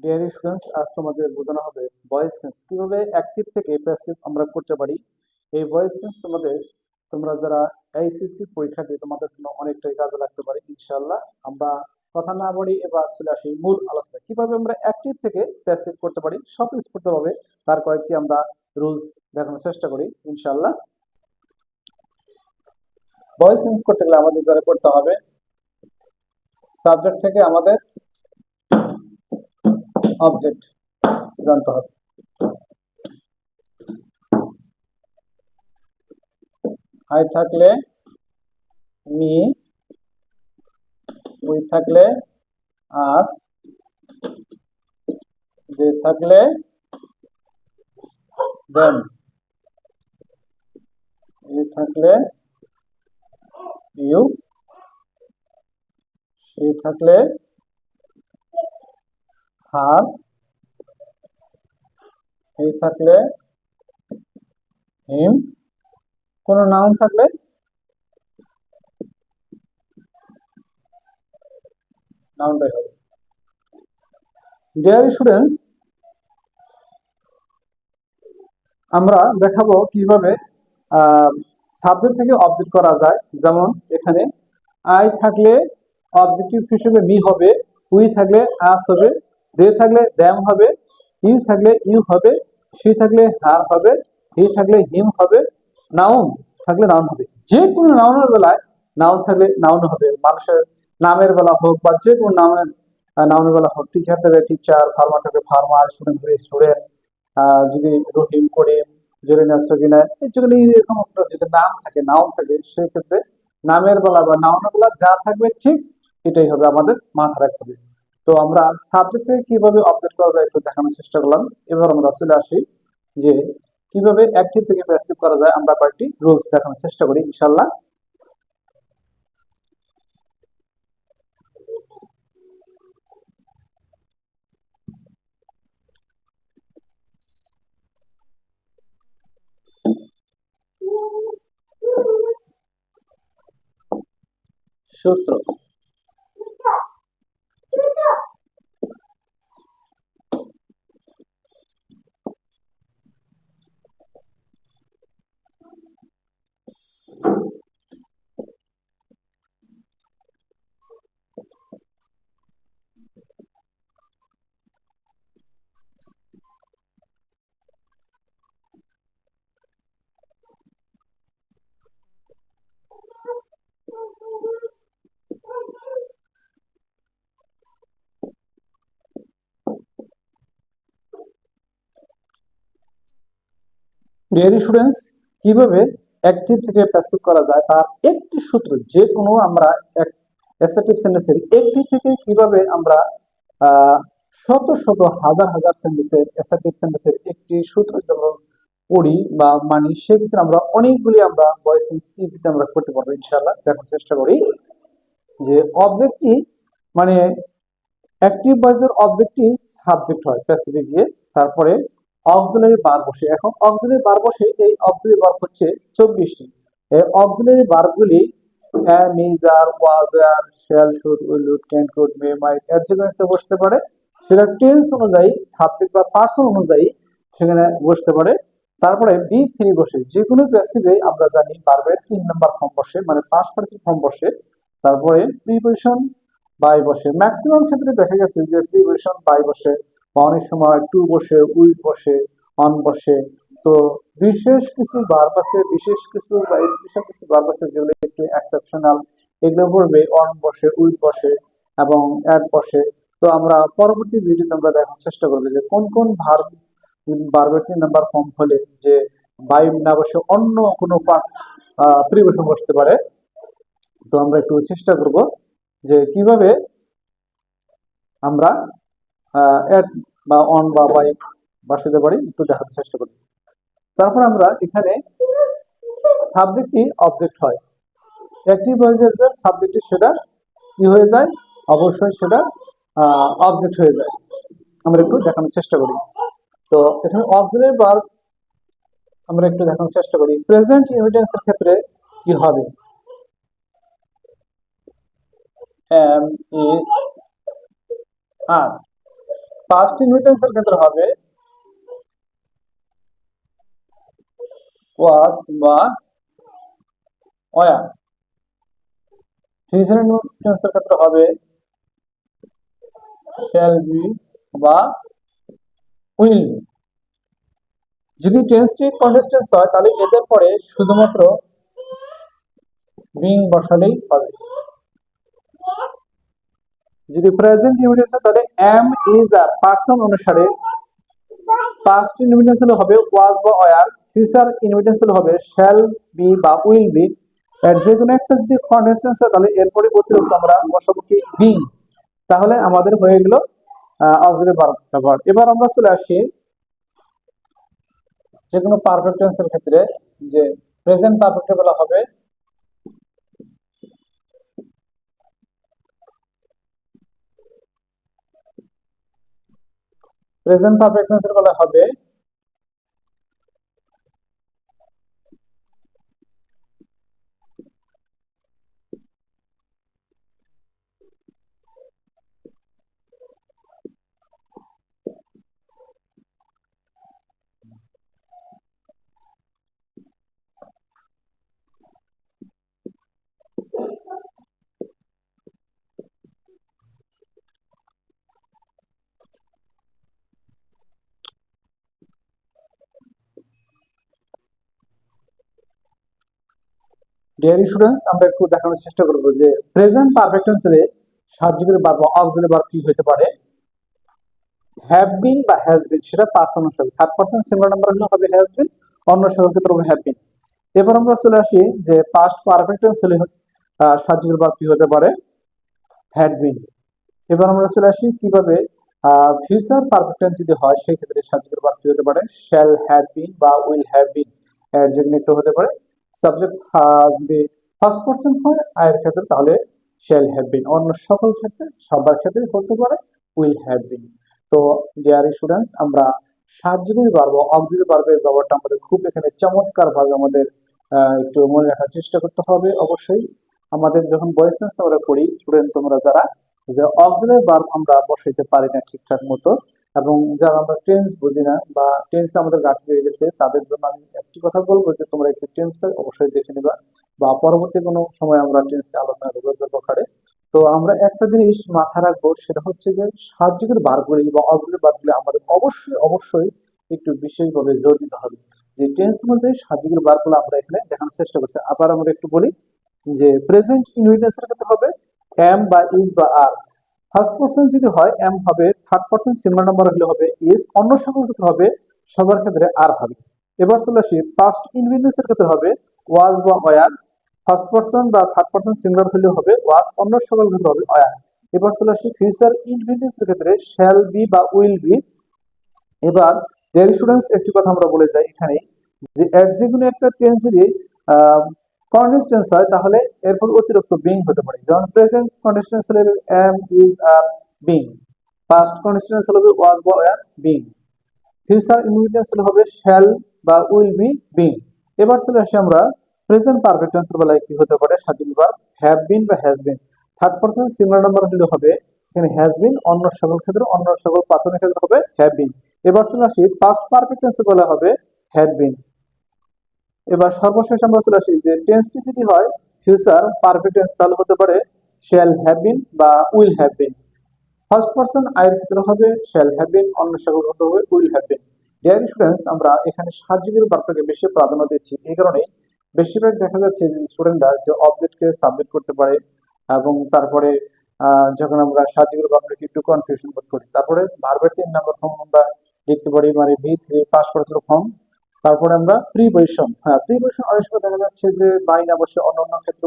Dear students, আজ তোমাদের বোঝানো হবে ভয়েস চেঞ্জ কিভাবে অ্যাক্টিভ থেকে প্যাসিভ আমরা করতে পারি। এই ভয়েস চেঞ্জ তোমরা যারা এইচএসসি পরীক্ষার্থী তোমাদের জন্য অনেকটাই কাজে লাগতে পারে ইনশাআল্লাহ। আমরা কথা না বলি, এবার চলে আসি মূল আলোচনা কিভাবে আমরা অ্যাক্টিভ থেকে প্যাসিভ করতে পারি স্বতঃস্ফূর্তভাবে। তার কয়েকটি আমরা রুলস দেখানোর চেষ্টা করি ইনশাআল্লাহ। ভয়েস চেঞ্জ করতে গেলে আমাদের যারা করতে হবে, সাবজেক্ট থেকে আমাদের অবজেক্ট জানতে হবে। আই থাকলে মি, উই থাকলে আস, দে থাকলে দেম, ইউ থাকলে ইউ, সে থাকলে হার, হি থাকলে হিম, কোন নাউন থাকলে নাউনটাই হবে। ডিয়ার স্টুডেন্টস, আমরা দেখাবো কিভাবে সাবজেক্ট থেকে অবজেক্ট করা যায়। যেমন এখানে আই থাকলে অবজেক্টিভ হিসেবে মি হবে, উই থাকলে আস হবে, দে থাকলে দ্যাম হবে, ইউ থাকলে ইউ হবে, সি থাকলে হার হবে, হি থাকলে হিম হবে, নাউন থাকলে নাউন হবে। যে কোনো নাউনের বেলায় নাউন থাকলে নাউন হবে। মানুষের নামের বেলা হোক বা যে কোনো নাউনের বেলা হোক, টিচার থাকলে টিচার, ফার্মার থাকলে ফার্মার, স্টুডেন্ট থাকলে স্টুডেন্ট, যদি রহিম করিম জেরিনা সকিনা যেগুলো এরকম একটা যদি নাম থাকে নাউন থাকে, সেই ক্ষেত্রে নামের বেলা বা নাউনের বেলা যা থাকবে ঠিক এটাই হবে, আমাদের মাথায় রাখতে হবে। তো আমরা সাবজেক্টে কিভাবে অবজেক্ট করা যায় একটু দেখানোর চেষ্টা করলাম। এবার আমরা চলে আসি যে কিভাবে অ্যাক্টিভ থেকে প্যাসিভ করা যায়। আমরা কয়েকটি রুলস দেখানোর চেষ্টা করি ইনশাল্লাহ। সূত্র ডিয়ার স্টুডেন্টস, কিভাবে অ্যাক্টিভ থেকে প্যাসিভ করা যায় তার একটি সূত্র। যে কোনো আমরা অ্যাসার্টিভ সেন্টেন্সের একটি থেকে কিভাবে আমরা শত শত হাজার হাজার সেন্টেন্সের অ্যাসার্টিভ সেন্টেন্সের একটি সূত্র যখন পড়ি বা মানি, সেক্ষেত্রে আমরা অনেকগুলি আমরা ভয়েস ইজিতে আমরা করতে পারবো ইনশাআল্লাহ। দেখার চেষ্টা করি যে অবজেক্টটি মানে অ্যাক্টিভ ভয়েসের অবজেক্টটি সাবজেক্ট হয় প্যাসিভে গিয়ে, তারপরে অক্সিলারি ভার্ব বসে। এখন অক্সিলারি ভার্ব বসে, এই অক্সিলারি ভার্ব হচ্ছে 24টি। এই auxiliary ভার্বগুলি am, is, are, was, are, shall, should, will, would, can, could, may, might এর যে কোনো একটা বসতে পারে। সেটা টেন্স অনুযায়ী, সাবজেক্ট বা পার্সন অনুযায়ী সেখানে বসতে পারে। তারপরে বি থ্রি বসে। যে কোনো প্যাসিভে আমরা জানি ভার্বের 3 নাম্বার ফর্ম বসে, মানে পাস্ট পার্টিসিপল ফর্ম বসে। তারপরে প্রিপোজিশন বাই বসে। ম্যাক্সিমাম ক্ষেত্রে দেখা গেছে যে প্রিপোজিশন বাই বসে, বা অনেক সময় টু বসে, উইথ বসে, অন বসে। তো বিশেষ কিছু ভার্ব আছে, বিশেষ কিছু বা স্পেশাল কিছু ভার্ব আছে যেগুলো একটু এক্সেপশনাল, এগুলো পড়বে অন বসে, উইথ বসে এবং অ্যাট বসে। তো আমরা পরবর্তী ভিডিওতে আমরা দেখার চেষ্টা করবো যে কোন কোন ভার্বের 3 নাম্বার ফর্ম হলে যে বাই না বসে অন্য কোনো পার্টস প্রিপোজিশন বসতে পারে। তো আমরা একটু চেষ্টা করব যে কিভাবে আমরা অ্যাড বা অন বা বাই বসাতে পারি, একটু দেখার চেষ্টা করি। তারপর আমরা এখানে সাবজেক্টই অবজেক্ট হয়। অ্যাক্টিভ ভয়েসের যে সাবজেক্টটি সেটা কি হয়ে যায়, অবশ্যই সেটা অবজেক্ট হয়ে যায়। আমরা একটু দেখানোর চেষ্টা করি। তো এখানে অক্সিলারি ভার্ব আমরা একটু দেখানোর চেষ্টা করি। প্রেজেন্ট ইনভিটেন্সের ক্ষেত্রে কি হবে, am, is, are। পাস্ট ইনভিটেন্সের ক্ষেত্রে হবে ওয়াজ বা ওয়ার। ফিউচার ইনভিটেন্সের ক্ষেত্রে হবে শ্যাল বি বা উইল বি। যদি টেন্সটি কন্টিনিউয়াস হয় তাহলে এদের পরে শুধুমাত্র বিং বসালেই হবে। যদি প্রেজেন্ট ইনভিটেন্স হয় তাহলে এম ইজ আর পারসন অনুসারে পাস্ট ইনভিটেন্স হবে ওয়াজ বা ওয়ার, ফিউচার ইনভিটেন্স হবে শ্যাল বি বা উইল বি। এর যে কোনো একটা যদি কন্টিনিউয়াস হয় তাহলে এরপরে অতিরিক্ত আমরা বসাবো কি বিং। তাহলে আমাদের হয়ে গেল অক্সিলারি ভার্ব। এবার আমরা চলে আসি যে কোনো পারফেক্ট টেন্সের ক্ষেত্রে যে প্রেজেন্ট পারফেক্টে বলা হবে প্রেজেন্ট পারফেক্ট টেন্সের বলা হবে ডিয়ার স্টুডেন্টস। আমরা একটু দেখানোর চেষ্টা করব যে প্রেজেন্ট পারফেক্ট টেন্সে সাবজেক্টের ভার্ব অক্সিলারি ভার্ব কি হতে পারে। হ্যাভ বিন বা হ্যাজ বিন, সেটা পারসন হিসেবে থার্ড পারসন সিঙ্গুলার নাম্বার হলে হবে হ্যাজ বিন, অন্য সকল ক্ষেত্রে হবে হ্যাভ বিন। এবার আমরা চলে আসি যে পাস্ট পারফেক্ট টেন্স হলে সাবজেক্টের ভার্ব কি হতে পারে, হ্যাড বিন। এবার আমরা চলে আসি কিভাবে ফিউচার পারফেক্ট টেন্স যদি হয় সেই ক্ষেত্রে সাবজেক্টের ভার্ব কি হতে পারে, শ্যাল হ্যাভ বিন বা উইল হ্যাভ বিন। এর জন্য একটু হতে পারে সাবজেক্ট যদি ফার্স্ট পারসন হয় এর ক্ষেত্রে তাহলে শ্যাল হ্যাভ বিন, অন্য সকল ক্ষেত্রে সবার ক্ষেত্রে হতে পারে উইল হ্যাভ বিন। তো ডিয়ার স্টুডেন্টস, আমরা সাবজেক্টের ভার্ব অক্সিলারি ভার্বের ব্যবহারটা আমাদের খুব এখানে চমৎকার ভাবে আমাদের একটু মনে রাখার চেষ্টা করতে হবে। অবশ্যই আমাদের যখন ভয়েস সেন্স আমরা পড়ি স্টুডেন্ট তোমরা যারা, যে অক্সিলারি ভার্ব আমরা বসাইতে পারি না ঠিকঠাক মতো, এবং যারা আমরা টেন্স বুঝি না বা টেন্স আমাদের ঘাটতি হয়ে গেছে তাদের জন্য আমি একটি কথা বলবো যে তোমরা একটু টেন্সটা অবশ্যই দেখে নিবা বা পরবর্তী কোনো সময় আমরা টেন্সটা আলোচনা করবো দরকারে। তো আমরা একটা জিনিস মাথায় রাখবো, সেটা হচ্ছে যে সাবজেক্টের ভার্বগুলি বা অক্সিলারি ভার্বগুলি আমাদের অবশ্যই অবশ্যই একটু বিশেষভাবে জোর দিতে হবে। যে টেন্স অনুযায়ী সাবজেক্টের ভার্বগুলো আমরা এখানে দেখানোর চেষ্টা করছি। আবার আমরা একটু বলি যে প্রেজেন্ট ইনভিটেন্সের ক্ষেত্রে হবে এম বা ইজ বা আর। ফার্স্ট পারসন যদি হয় এম হবে, থার্ড পারসন সিঙ্গুলার নাম্বার হলে হবে ইজ, অন্য সকল ক্ষেত্রে হবে সবার ক্ষেত্রে আর হবে। এবার চলে আসি পাস্ট ইনভিটেন্সের ক্ষেত্রে হবে ওয়াজ বা ওয়ার। ফার্স্ট পারসন বা থার্ড পারসন সিঙ্গুলার হলে হবে ওয়াজ, অন্য সকল ক্ষেত্রে হবে ওয়ার। এবার চলে আসি ফিউচার ইনভিটেন্সের ক্ষেত্রে শ্যাল বি বা উইল বি। এবার ডিয়ার স্টুডেন্টস একটি কথা আমরা বলে যাই এখানে, যে এর যে কোনো একটা টেন্স যদি কন্টিনিউয়াস টেন্স হয় তাহলে এরপর অতিরিক্ত বিং হতে পারে। যেমন প্রেজেন্ট কন্টিনিউয়াস টেন্স হলে am is are being, past continuous tense হলে ওয়াজ বা ওয়ার বিং, ফিউচার ইনভিটেন্স হলে হবে শ্যাল বা উইল বি বিং। এবার চলে আসি আমরা প্রেজেন্ট পারফেক্ট টেন্সের বেলায় কি হতে পারে, সাবজেক্ট ভার্ব হ্যাভ বিন বা has been. Third person singular number হলে হবে এখানে হ্যাজ বিন, অন্য সকল ক্ষেত্রে অন্য সকল পার্সনের ক্ষেত্রে হবে হ্যাভ বিন। এবার চলে আসি পাস্ট পারফেক্ট টেন্সের বেলা হবে হ্যাড বিন। এবার সর্বশেষ আমরা চলে আসি যে টেন্সটি যদি হয় ফিউচার পারফেক্ট টেন্স তাহলে হতে পারে শ্যাল হ্যাভ বিন বা will have been. First person আয়ের ক্ষেত্রে হবে শ্যাল হ্যাভ বিন, অন্য সকল ক্ষেত্রে হবে will have been. Dear students, আমরা এখানে সাবজেক্টের ভার্বটাকে বেশি প্রাধান্য দিচ্ছি, এই কারণে বেশিরভাগ দেখা যাচ্ছে যে স্টুডেন্টরা যে অবজেক্টকে সাবমিট করতে পারে এবং তারপরে যখন আমরা সাবজেক্টের ভার্বটাকে একটু কনফিউশন বোধ করি, তারপরে ভার্বের 3 নম্বর ফর্ম আমরা লিখতে পারি মানে V3 পাস্ট পার্সিয়াল ফর্ম। তারপরে আমরা প্রিপজিশন, প্রিপজিশন অনেক সময় দেখা যাচ্ছে যে বাই না বসে অন্য অন্য ক্ষেত্রে